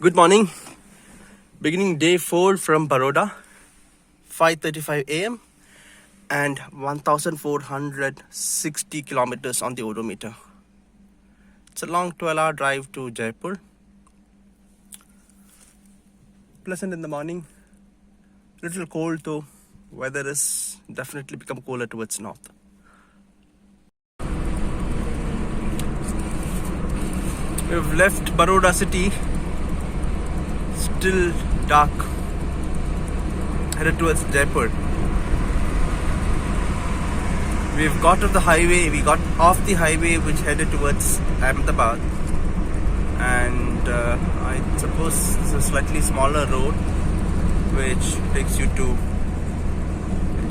Good morning. Beginning day 4 from Baroda, 5:35 a.m. and 1,460 kilometers on the odometer. It's a long 12-hour drive to Jaipur. Pleasant in the morning. Little cold though. Weather is definitely become cooler towards north. We've left Baroda city. Still dark, headed towards Jaipur. We've got off the highway, we got off the highway which headed towards Ahmedabad, and I suppose it's a slightly smaller road which takes you to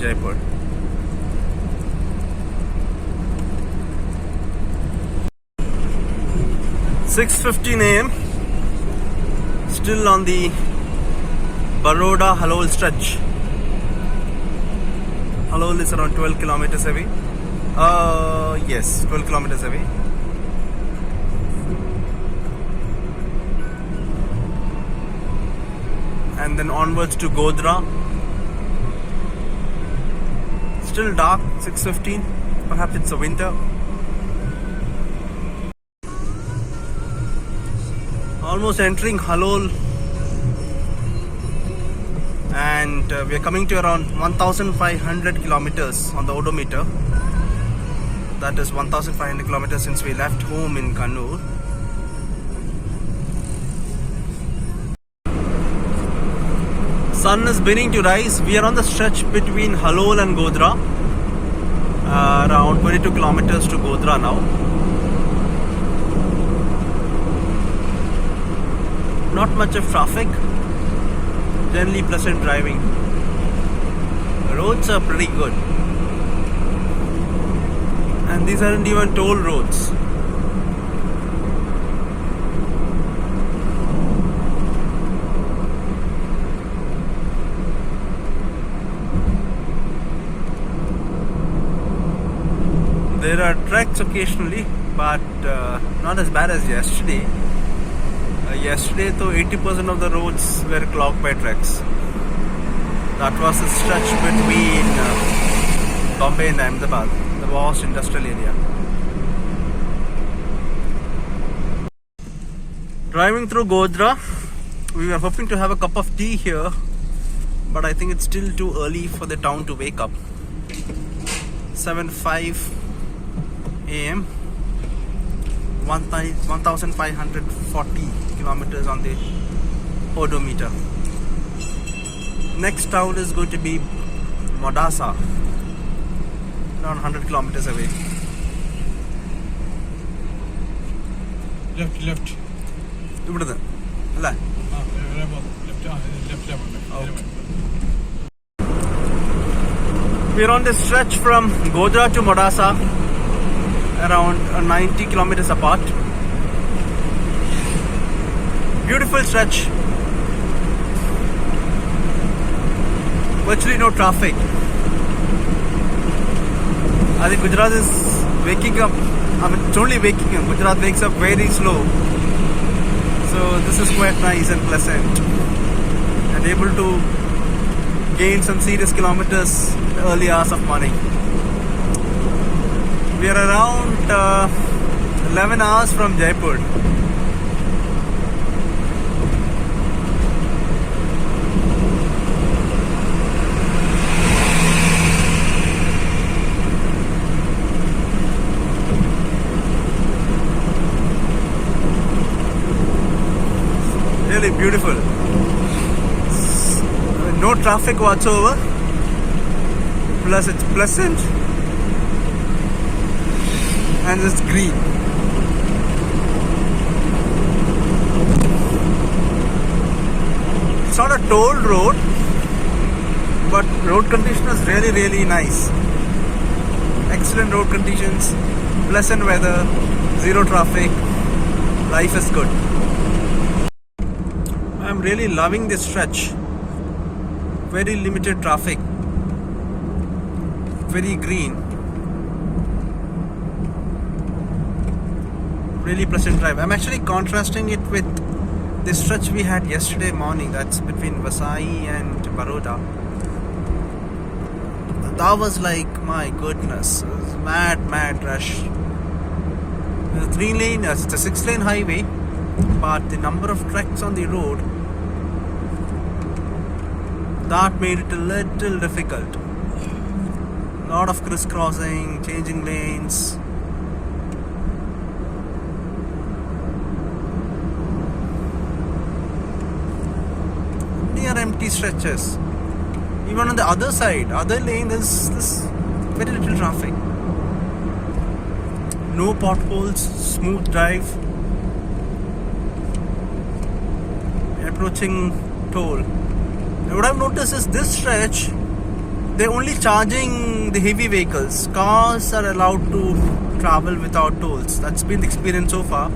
Jaipur. "6:15 a.m. Still on the Baroda Halol stretch. Halol is around 12 kilometers away. Yes, 12 kilometers away. And then onwards to Godhra. Still dark, 6:15. Perhaps it's a winter. Almost entering Halol, and we are coming to around 1,500 kilometers on the odometer. That is 1,500 kilometers since we left home in Kannur. Sun is beginning to rise. We are on the stretch between Halol and Godhra. Around 22 kilometers to Godhra now. Not much of traffic, generally pleasant driving. The roads are pretty good, and these aren't even toll roads. There are treks occasionally, but not as bad as yesterday. Yesterday, though, 80% of the roads were clogged by trucks. That was the stretch between Bombay and Ahmedabad, the vast industrial area. Driving through Godhra, we were hoping to have a cup of tea here, but I think it's still too early for the town to wake up. 7:05 a.m. 1,540 kilometers on the odometer. Next town is going to be Modasa, around 100 kilometers away. Left. ഇവിടുന്ന് അല്ലേ? We're on the stretch from Godhra to Modasa, around 90 kilometers apart. Beautiful stretch. Virtually no traffic. I think Gujarat is waking up. It's only waking up. Gujarat wakes up very slow. So this is quite nice and pleasant. And able to gain some serious kilometers in the early hours of morning. We are around 11 hours from Jaipur. Really beautiful. No traffic whatsoever. Plus it's pleasant. And it's green. It's not a toll road, but road condition is really nice. Excellent road conditions, pleasant weather, zero traffic. Life is good. I'm really loving this stretch. Very limited traffic, very green. Really pleasant drive. I'm actually contrasting it with This stretch we had yesterday morning, that's between Vasai and Baroda. That was like, my goodness, it was mad rush. The 3-lane, it's a 6-lane highway, but the number of trucks on the road, that made it a little difficult. A lot of crisscrossing, changing lanes. Near empty stretches. Even on the other side, other lane, there's very little traffic. No potholes, smooth drive. Approaching toll. What I've noticed is this stretch, they're only charging the heavy vehicles. Cars are allowed to travel without tolls. That's been the experience so far.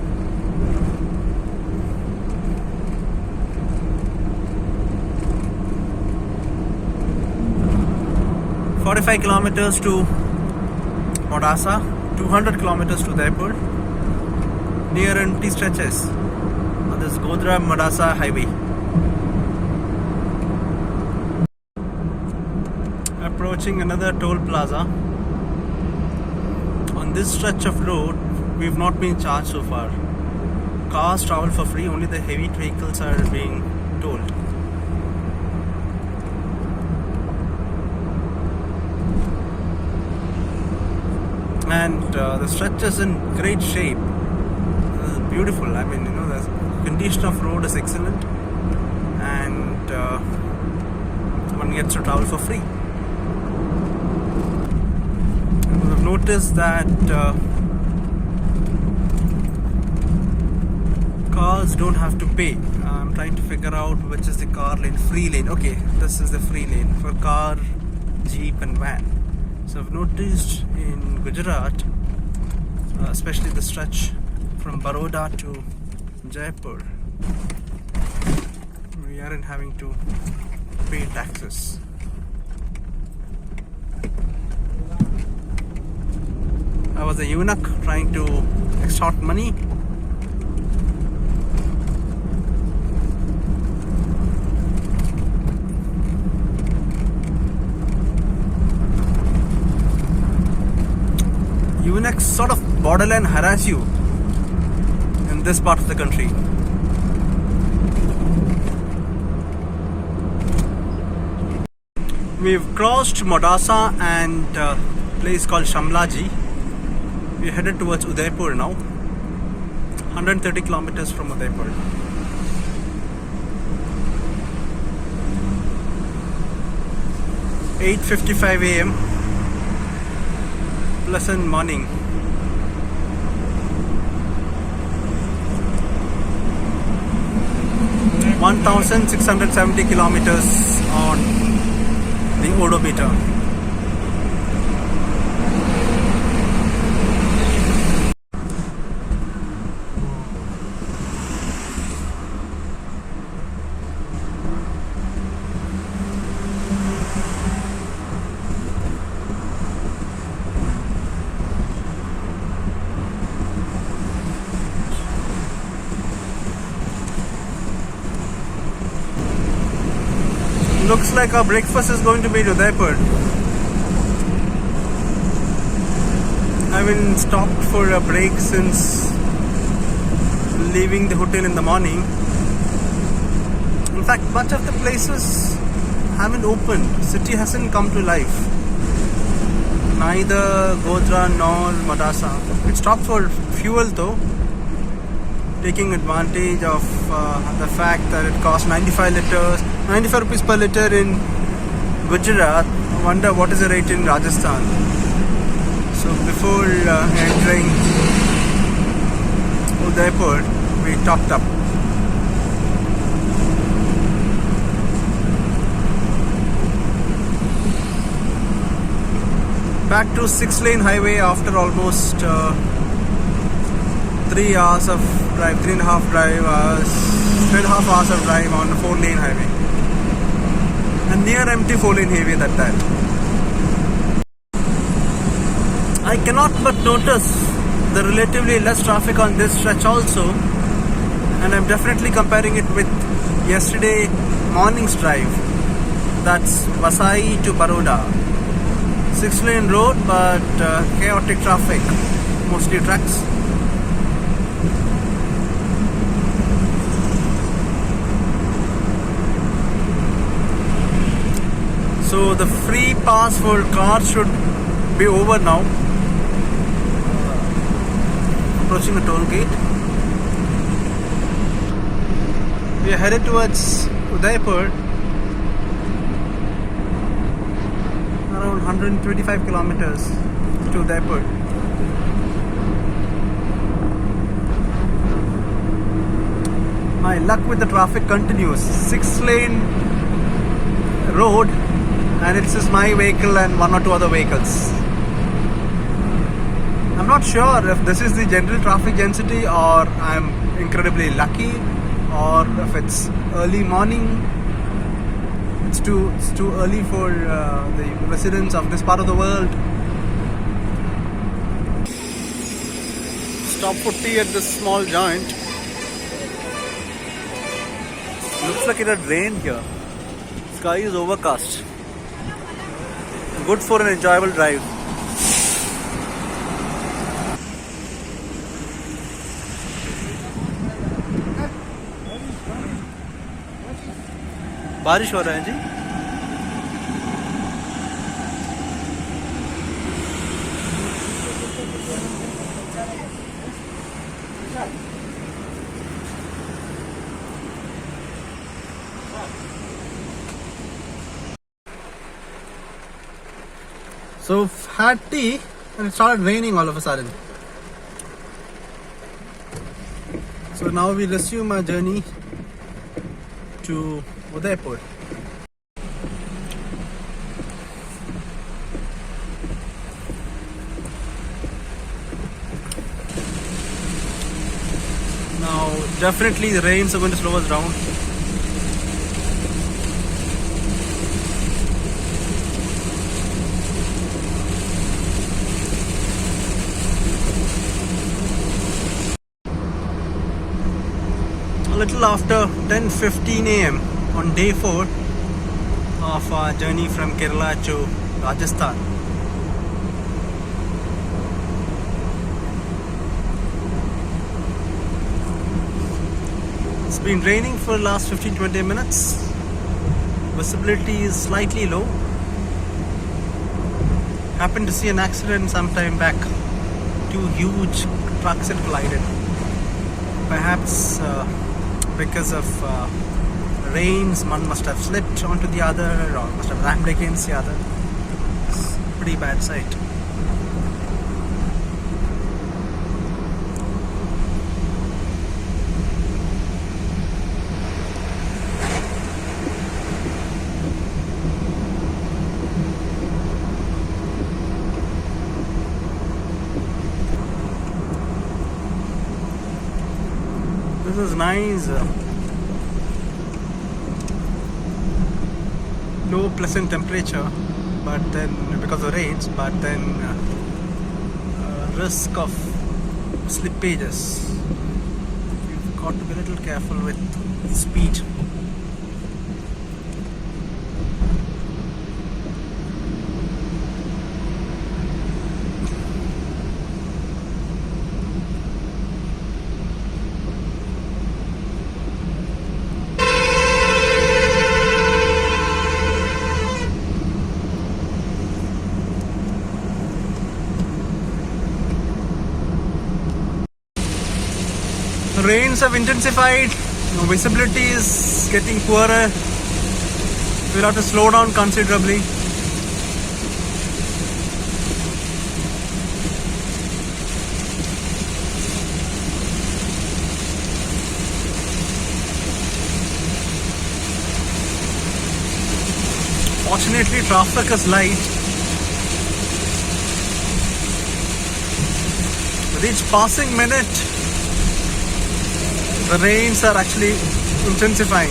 "45 kilometers to Modasa, 200 kilometers to Udaipur, near empty stretches on this Godhra-Modasa highway." Approaching another toll plaza. On this stretch of road, we've not been charged so far. Cars travel for free, only the heavy vehicles are being tolled. And the stretch is in great shape. Beautiful. I mean, the condition of road is excellent, and one gets to travel for free. I've noticed that cars don't have to pay. I'm trying to figure out which is the car lane. Free lane. Okay, this is the free lane for car, jeep and van. So I've noticed in Gujarat, especially the stretch from Baroda to Jaipur, we aren't having to pay taxes. I was a eunuch trying to extort money. Eunuchs sort of borderline harass you in this part of the country. We've crossed Modasa and a place called Shamlaji. We're headed towards Udaipur now. 130 kilometers from Udaipur. "8:55 a.m. Pleasant morning. - 1,670 kilometers on the odometer. Looks like our breakfast is going to be in Udaipur. I haven't stopped for a break since leaving the hotel in the morning. In fact, much of the places haven't opened. City hasn't come to life. Neither Godhra nor Modasa. It stopped for fuel though, taking advantage of the fact that it costs 95 rupees per liter in Gujarat. I wonder what is the rate in Rajasthan. So before entering Udaipur, we topped up. Back to 6-lane highway after almost 3 hours of drive, 3.5 hours of drive on a 4-lane highway. And near empty 4-lane highway that time. I cannot but notice the relatively less traffic on this stretch also, and I'm definitely comparing it with yesterday morning's drive. That's Vasai to Baroda. 6-lane road, but chaotic traffic, mostly trucks. So the free pass for cars should be over now. Approaching the toll gate. We are headed towards Udaipur. Around 125 kilometers to Udaipur. My luck with the traffic continues. 6-lane road, and it's just my vehicle and one or two other vehicles. I'm not sure if this is the general traffic density, or I'm incredibly lucky, or if it's early morning. It's too early for the residents of this part of the world. Stop for tea at this small joint. Looks like it had rained here. Sky is overcast. Good for an enjoyable drive. बारिश हो रहा है जी. So had tea and it started raining all of a sudden. So now we resume our journey to Udaipur. Now definitely the rains are going to slow us down. A little after 10:15 a.m. on day 4 of our journey from Kerala to Rajasthan. It's been raining for the last 15-20 minutes. Visibility is slightly low. Happened to see an accident sometime back. 2 huge trucks had collided. Perhaps because of rains, one must have slipped onto the other, or must have rammed against the other. It's a pretty bad sight. This is nice. Low pleasant temperature, but then because of rains, but then risk of slippages. You've got to be a little careful with speed. Rains have intensified, visibility is getting poorer. We'll have to slow down considerably. Fortunately, traffic is light. With each passing minute, the rains are actually intensifying.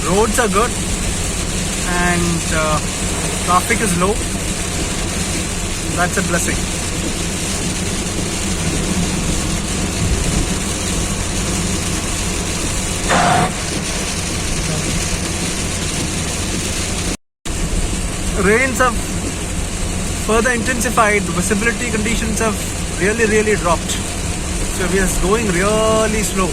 Roads are good and traffic is low. That's a blessing. rains have further intensified. Visibility conditions have really dropped. So we are going really slow.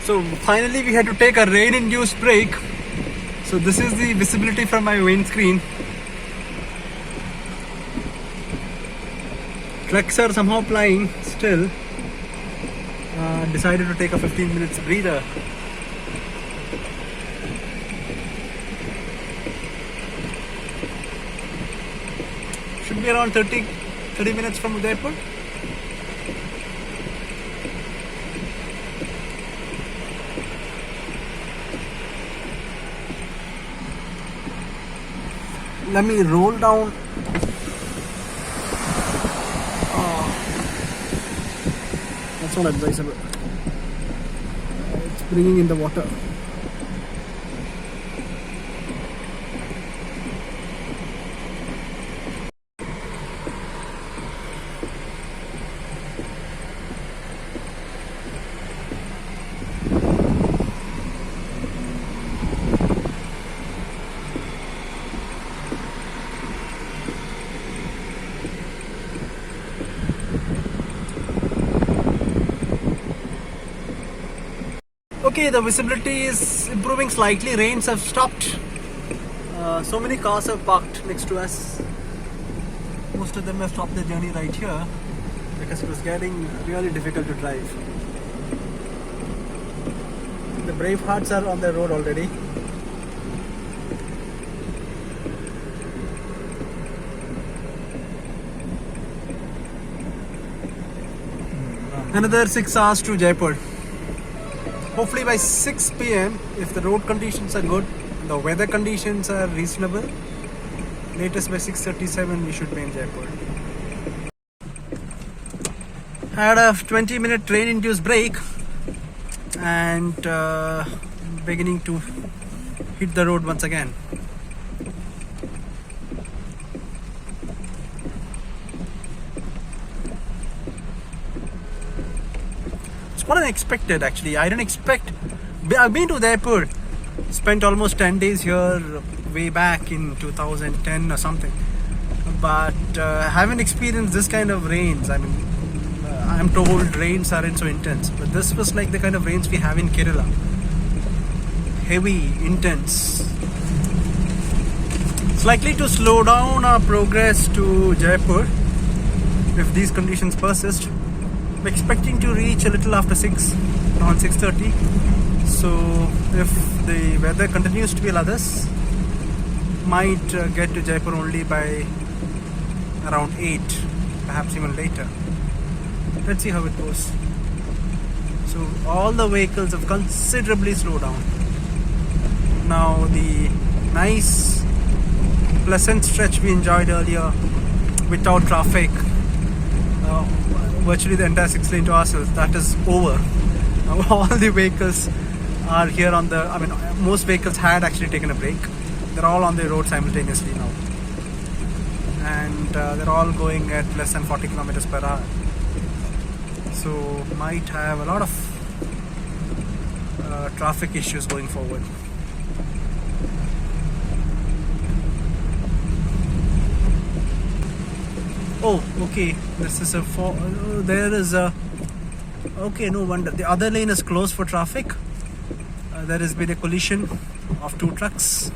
So finally we had to take a rain-induced break. So this is the visibility from my windscreen. Trucks are somehow plying still. Decided to take a 15 minutes breather. Should be around 30 minutes from Udaipur. Let me roll down. That's not advisable. It's bringing in the water. Okay, the visibility is improving slightly. Rains have stopped. So many cars have parked next to us. Most of them have stopped their journey right here because it was getting really difficult to drive. The brave hearts are on the road already. Another 6 hours to Jaipur. Hopefully by 6 p.m. if the road conditions are good, the weather conditions are reasonable, latest by 6:37 we should be in Jaipur. I had a 20-minute train-induced break and beginning to hit the road once again. What unexpected actually. I didn't expect. I've been to Udaipur, spent almost 10 days here way back in 2010 or something, but haven't experienced this kind of rains. I mean, I'm told rains aren't so intense, but this was like the kind of rains we have in Kerala. Heavy, intense. It's likely to slow down our progress to Jaipur if these conditions persist. I'm expecting to reach a little after 6, around 6:30. So if the weather continues to be like this, might get to Jaipur only by around 8, perhaps even later. Let's see how it goes. So all the vehicles have considerably slowed down. Now the nice pleasant stretch we enjoyed earlier without traffic, virtually the entire 6 lane to ourselves, that is over. Now all the vehicles are here on the, I mean most vehicles had actually taken a break. They're all on the road simultaneously now. And they're all going at less than 40 kilometers per hour. So might have a lot of traffic issues going forward. Oh, okay. This is a there is a. Okay, no wonder. The other lane is closed for traffic. There has been a collision of 2 trucks.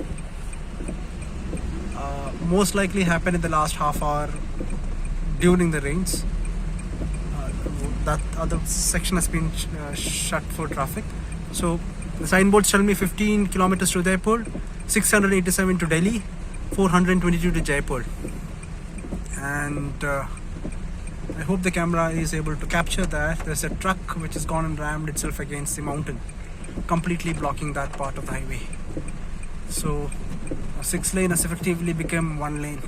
Most likely happened in the last half hour during the rains. That other section has been shut for traffic. So the signboards tell me 15 kilometers to Udaipur, 687 to Delhi, 422 to Jaipur. And I hope the camera is able to capture that. There's a truck which has gone and rammed itself against the mountain, completely blocking that part of the highway. So a 6 lane has effectively become 1 lane.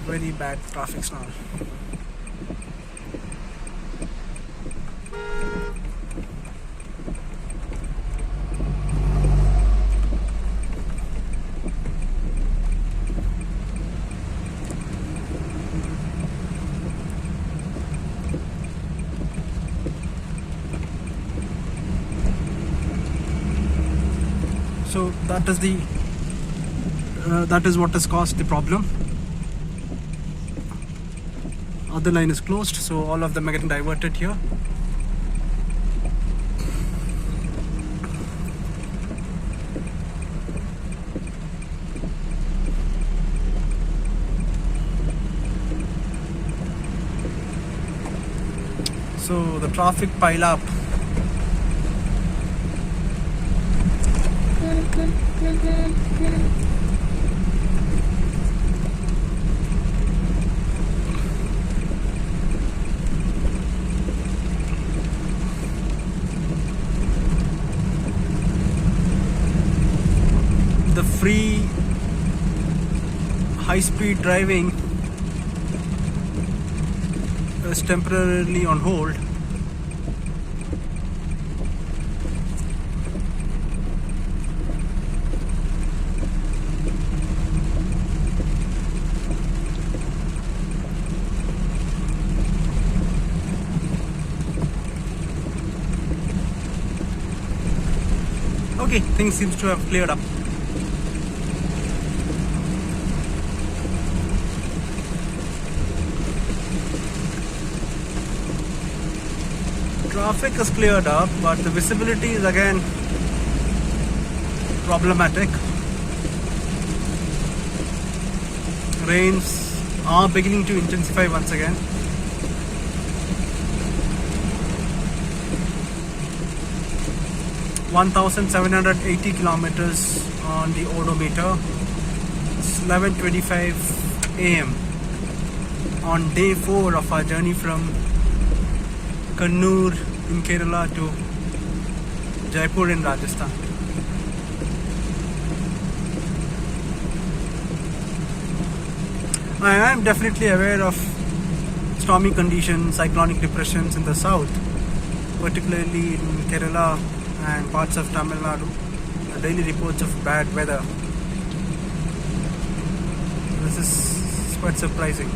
Very bad traffic now. So that is what has caused the problem. Other line is closed, so all of them are getting diverted here. So the traffic pile up. The free high-speed driving is temporarily on hold. Okay, things seems to have cleared up. Traffic is cleared up, but the visibility is again problematic. Rains are beginning to intensify once again. (1,780 kilometers on the odometer). It's 11:25 a.m. on day 4 of our journey from Kannur in Kerala to Jaipur in Rajasthan. I am definitely aware of stormy conditions, cyclonic depressions in the south, particularly in Kerala and parts of Tamil Nadu. The daily reports of bad weather. This is quite surprising.